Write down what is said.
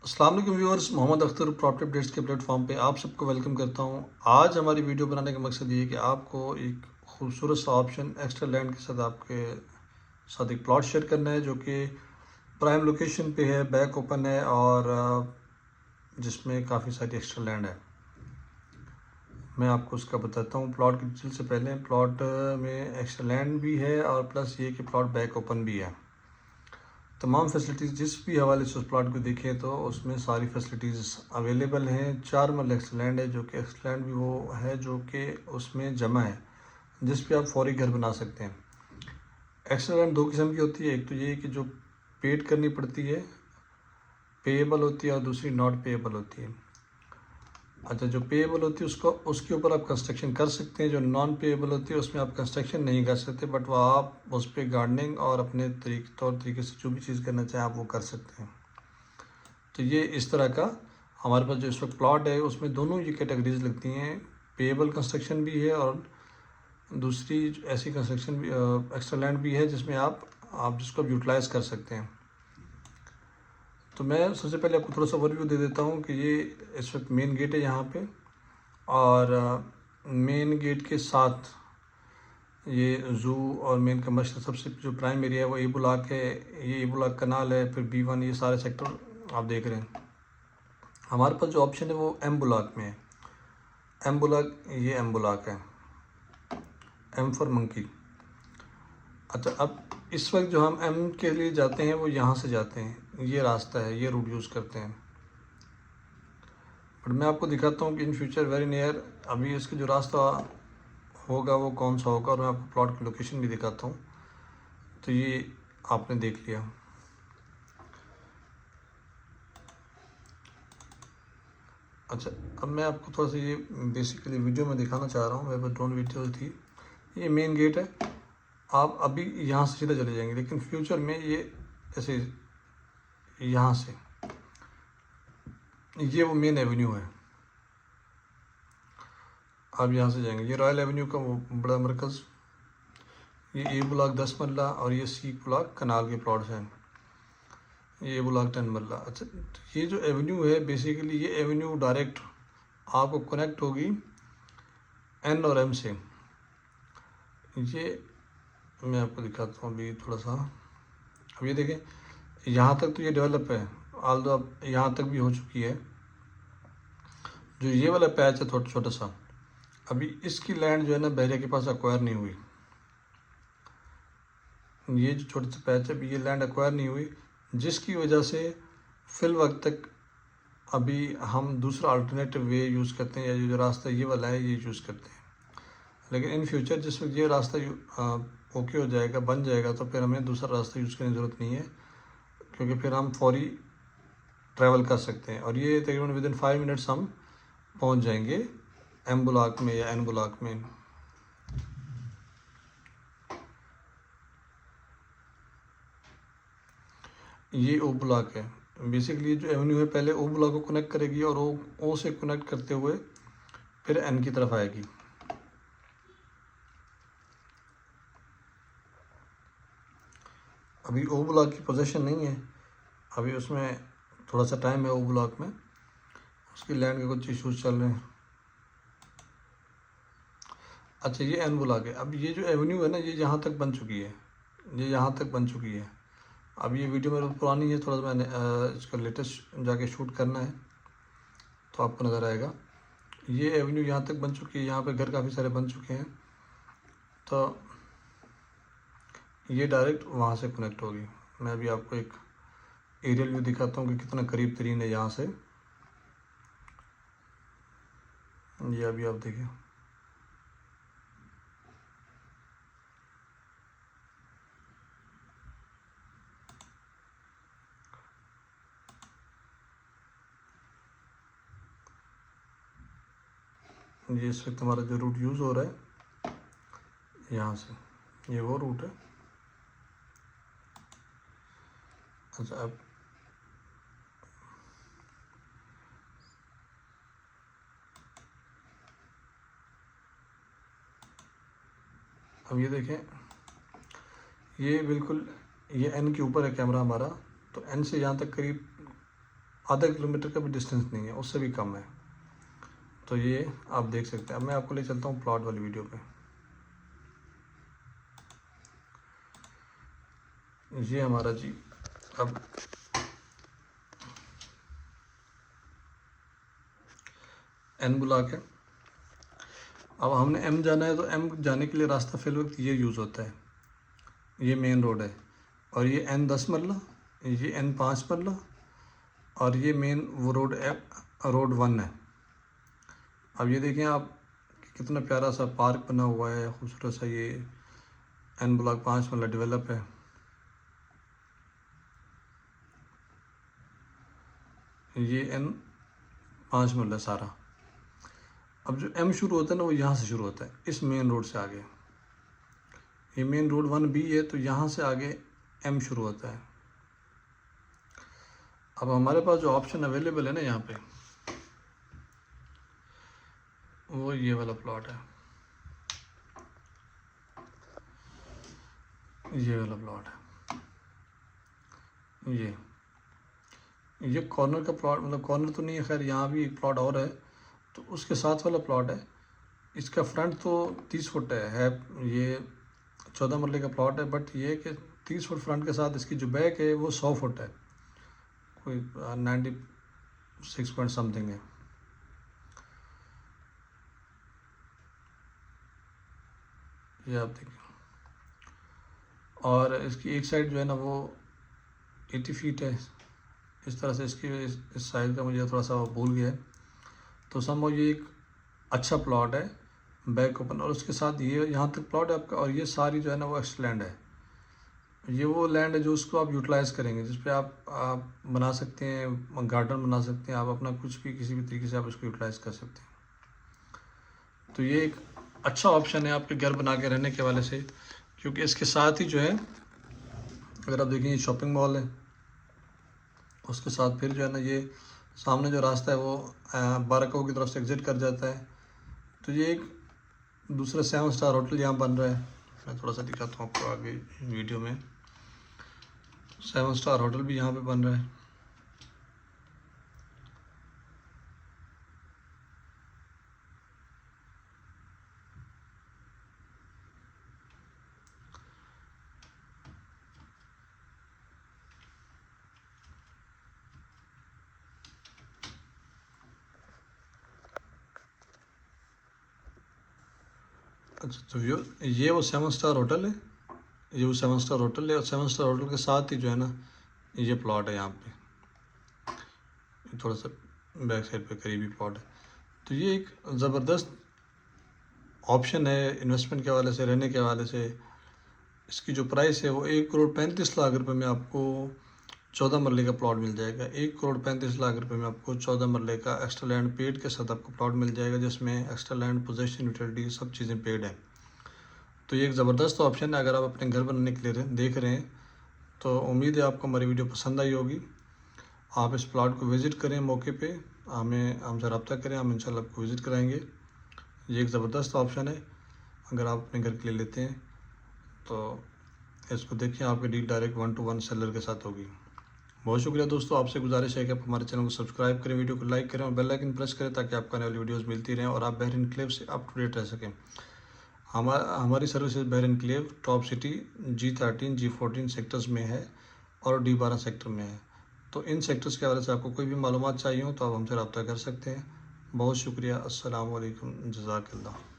अस्सलाम वालेकुम viewers, Mohammad Akhtar property updates के प्लेटफॉर्म पे आप सबको वेलकम करता हूँ। आज हमारी वीडियो बनाने का मकसद ये है कि आपको एक खूबसूरत सा ऑप्शन एक्स्ट्रा लैंड के साथ आपके साथ एक प्लॉट शेयर करना है जो कि प्राइम लोकेशन पे है, बैक ओपन है और जिसमें काफ़ी सारी एक्स्ट्रा लैंड है। मैं आपको उसका बताता हूँ। प्लॉट की डिटेल से पहले प्लॉट में एक्स्ट्रा लैंड भी है और प्लस ये कि प्लॉट बैक ओपन भी है। तमाम फैसिलिटीज़ जिस भी हवाले से उस प्लॉट को देखें तो उसमें सारी फैसिलिटीज़ अवेलेबल हैं। 4 मरला एक्सलैंड है जो कि एक्सलैंड भी वो है जो कि उसमें जमा है जिस पे आप फौरी घर बना सकते हैं। एक्सलैंड दो किस्म की होती है, एक तो ये कि जो पेड करनी पड़ती है, पेएबल होती है, और दूसरी नॉट पेएबल होती है। अच्छा, जो पेएबल होती है उसको उसके ऊपर आप कंस्ट्रक्शन कर सकते हैं। जो नॉन पेएबल होती है उसमें आप कंस्ट्रक्शन नहीं कर सकते, बट वह आप उस पर गार्डनिंग और अपने तौर तरीके से जो भी चीज़ करना चाहें आप वो कर सकते हैं। तो ये इस तरह का हमारे पास जो इस वक्त प्लॉट है उसमें दोनों ये कैटेगरीज लगती हैं। पेएबल कंस्ट्रक्शन भी है और दूसरी ऐसी कंस्ट्रक्शन भी एक्स्ट्रा लैंड भी है जिसमें आप जिसको आप यूटिलाइज़ कर सकते हैं। तो मैं सबसे पहले आपको थोड़ा सा ओवरव्यू दे देता हूँ कि ये इस वक्त मेन गेट है यहाँ पे, और मेन गेट के साथ ये ज़ू और मेन कमर्शियल सबसे जो प्राइम एरिया है वो ए ब्लॉक है। ये ए ब्लॉक कनाल है, फिर B1, ये सारे सेक्टर आप देख रहे हैं। हमारे पास जो ऑप्शन है वो एम ब्लॉक में है। एम ब्लॉक, ये एम ब्लॉक है, एम फॉर मंकी। अच्छा, अब इस वक्त जो हम एम के लिए जाते हैं वो यहाँ से जाते हैं, ये रास्ता है, ये रूट यूज़ करते हैं। बट मैं आपको दिखाता हूँ कि इन फ्यूचर वेरी नियर अभी इसका जो रास्ता होगा वो कौन सा होगा, और मैं आपको प्लॉट की लोकेशन भी दिखाता हूँ। तो ये आपने देख लिया। अच्छा, अब मैं आपको थोड़ा सा ये बेसिकली वीडियो में दिखाना चाह रहा हूँ, मेरे पास ड्रोन वीडियो थी। ये मेन गेट है, आप अभी यहाँ से सीधा चले जाएंगे, लेकिन फ्यूचर में ये ऐसे यहाँ से ये वो मेन एवेन्यू है। आप यहाँ से जाएंगे, ये रॉयल एवेन्यू का वो बड़ा मरकज़, ये ए ब्लॉक 10 मरला और ये सी ब्लॉक कनाल के प्लॉट्स हैं, ये ब्लॉक 10 मरला। अच्छा, तो ये जो एवेन्यू है बेसिकली ये एवेन्यू डायरेक्ट आपको कनेक्ट होगी एन और एम से। ये मैं आपको दिखाता हूँ अभी थोड़ा सा। अब ये देखें, यहाँ तक तो ये डेवलप है, आल्दो अब यहाँ तक भी हो चुकी है। जो ये वाला पैच है थोड़ा छोटा सा, अभी इसकी लैंड जो है ना बहरिया के पास एक्वायर नहीं हुई। ये जो छोटे से पैच है अभी ये लैंड एक्वायर नहीं हुई, जिसकी वजह से फिल वक्त तक अभी हम दूसरा अल्टरनेटिव वे यूज़ करते हैं, या जो रास्ता ये वाला है ये यूज़ करते हैं। लेकिन इन फ्यूचर जिस वक्त ये रास्ता ओके हो जाएगा, बन जाएगा, तो फिर हमें दूसरा रास्ता यूज़ करने की ज़रूरत नहीं है, क्योंकि फिर हम फौरी ट्रैवल कर सकते हैं। और ये तकरीबन विदिन 5 मिनट्स हम पहुंच जाएंगे एम ब्लॉक में या एन ब्लॉक में। ये ओ ब्लॉक है। बेसिकली जो एवेन्यू है पहले ओ ब्लॉक को कनेक्ट करेगी और ओ से कनेक्ट करते हुए फिर एन की तरफ आएगी। अभी ओ ब्लॉक की पोजीशन नहीं है, अभी उसमें थोड़ा सा टाइम है ओ ब्लॉक में, उसकी लैंड के कुछ इशूज़ चल रहे हैं। अच्छा, ये एन ब्लॉक है। अब ये जो एवेन्यू है ना ये यहाँ तक बन चुकी है, ये यहाँ तक बन चुकी है। अब ये वीडियो मेरे पुरानी है, थोड़ा सा मैंने इसका लेटेस्ट जाके शूट करना है तो आपको नज़र आएगा। ये एवेन्यू यहाँ तक बन चुकी है, यहाँ पे घर काफ़ी सारे बन चुके हैं, तो ये डायरेक्ट वहाँ से कनेक्ट होगी। मैं अभी आपको एक एरियल व्यू दिखाता हूँ कि कितना करीब तरीन है यहाँ से। ये अभी आप देखिए, ये इस वक्त हमारा जो रूट यूज़ हो रहा है यहाँ से, ये वो रूट है। अच्छा, अब ये देखें, ये बिल्कुल ये एन के ऊपर है कैमरा हमारा, तो एन से यहाँ तक करीब आधा किलोमीटर का भी डिस्टेंस नहीं है, उससे भी कम है। तो ये आप देख सकते हैं। अब मैं आपको ले चलता हूँ प्लॉट वाली वीडियो पे। ये हमारा जी अब एन बुला के अब हमने एम जाना है, तो एम जाने के लिए रास्ता फिल वक्त ये यूज़ होता है। ये मेन रोड है और ये N10 मरला, ये N5 मरला और ये मेन वो रोड रोड 1 है। अब ये देखें आप कितना प्यारा सा पार्क बना हुआ है, खूबसूरत सा। ये N ब्लॉक 5 मरला डेवलप है। ये N5 मरला सारा। अब जो M शुरू होता है ना, वो यहाँ से शुरू होता है, इस मेन रोड से आगे। ये मेन रोड 1B है, तो यहाँ से आगे M शुरू होता है। अब हमारे पास जो ऑप्शन अवेलेबल है ना यहाँ पे, वो ये वाला प्लॉट है। ये वाला प्लॉट है। ये कॉर्नर का प्लॉट, मतलब कॉर्नर तो नहीं है, खैर यहाँ भी एक प्लॉट और है, तो उसके साथ वाला प्लॉट है। इसका फ्रंट तो 30 फुट है। ये 14 मरले का प्लॉट है, बट ये कि 30 फुट फ्रंट के साथ इसकी जो बैक है वो 100 फुट है, कोई 96 पॉइंट समथिंग है। ये आप देखिए। और इसकी एक साइड जो है ना वो 80 फीट है। इस तरह से इसकी इस साइड का मुझे थोड़ा सा भूल गया है। तो समझो ये एक अच्छा प्लॉट है, बैक ओपन, और उसके साथ ये यहाँ तक प्लॉट है आपका। और ये सारी जो है ना वो एक्स्ट्रा लैंड है। ये वो लैंड है जो उसको आप यूटिलाइज़ करेंगे, जिस पे आप बना सकते हैं, गार्डन बना सकते हैं, आप अपना कुछ भी किसी भी तरीके से आप इसको यूटिलाइज़ कर सकते हैं। तो ये एक अच्छा ऑप्शन है आपके घर बना के रहने के हवाले से, क्योंकि इसके साथ ही जो है, अगर आप देखें, ये शॉपिंग मॉल है, उसके साथ फिर जो है ना ये सामने जो रास्ता है वो बारकाऊ की तरफ से एग्ज़िट कर जाता है। तो ये एक दूसरा 7 स्टार होटल यहाँ बन रहा है। मैं थोड़ा सा दिखाता हूँ आपको आगे वीडियो में। 7 स्टार होटल भी यहाँ पे बन रहा है। अच्छा, तो ये वो 7 स्टार होटल है। ये वो 7 स्टार होटल है, और 7 स्टार होटल के साथ ही जो है ना ये प्लॉट है यहाँ पे, थोड़ा सा बैक साइड पे करीबी प्लॉट है। तो ये एक ज़बरदस्त ऑप्शन है इन्वेस्टमेंट के हवाले से, रहने के हवाले से। इसकी जो प्राइस है वो 1,35,00,000 रुपये में आपको 14 मरले का प्लॉट मिल जाएगा। 1,35,00,000 रुपये में आपको 14 मरले का एक्स्ट्रा लैंड पेड के साथ आपको प्लॉट मिल जाएगा, जिसमें एक्स्ट्रा लैंड, पोजेसन, यूटिलिटी सब चीज़ें पेड हैं। तो ये एक ज़बरदस्त ऑप्शन है। अगर आप अपने घर बनाने के लिए देख रहे हैं, तो उम्मीद है आपको हमारी वीडियो पसंद आई होगी। आप इस प्लॉट को विज़िट करें मौके पे, हमसे रब्ता करें, हम इंशाल्लाह आपको विज़िट कराएंगे। ये एक ज़बरदस्त ऑप्शन है। अगर आप अपने घर के लिए लेते हैं तो इसको देखिए, आपकी डील डायरेक्ट 1 to 1 सेलर के साथ होगी। बहुत शुक्रिया दोस्तों, आपसे गुजारिश है कि आप हमारे चैनल को सब्सक्राइब करें, वीडियो को लाइक करें और बेल आइकन प्रेस करें, ताकि आपको आने वाली वीडियोज़ मिलती रहें और आप बहर एनक्लेव से अप टू डेट रह सकें। हमारी सर्विसेज बहर enclave top city G13 G14 sectors में है और D12 सेक्टर में है। तो इन सेक्टर्स के हवाले से आपको कोई भी मालूमात चाहिए हो तो आप हमसे रब्ता कर सकते हैं। बहुत शुक्रिया। अस्सलाम वालेकुम, जज़ाकल्लाह।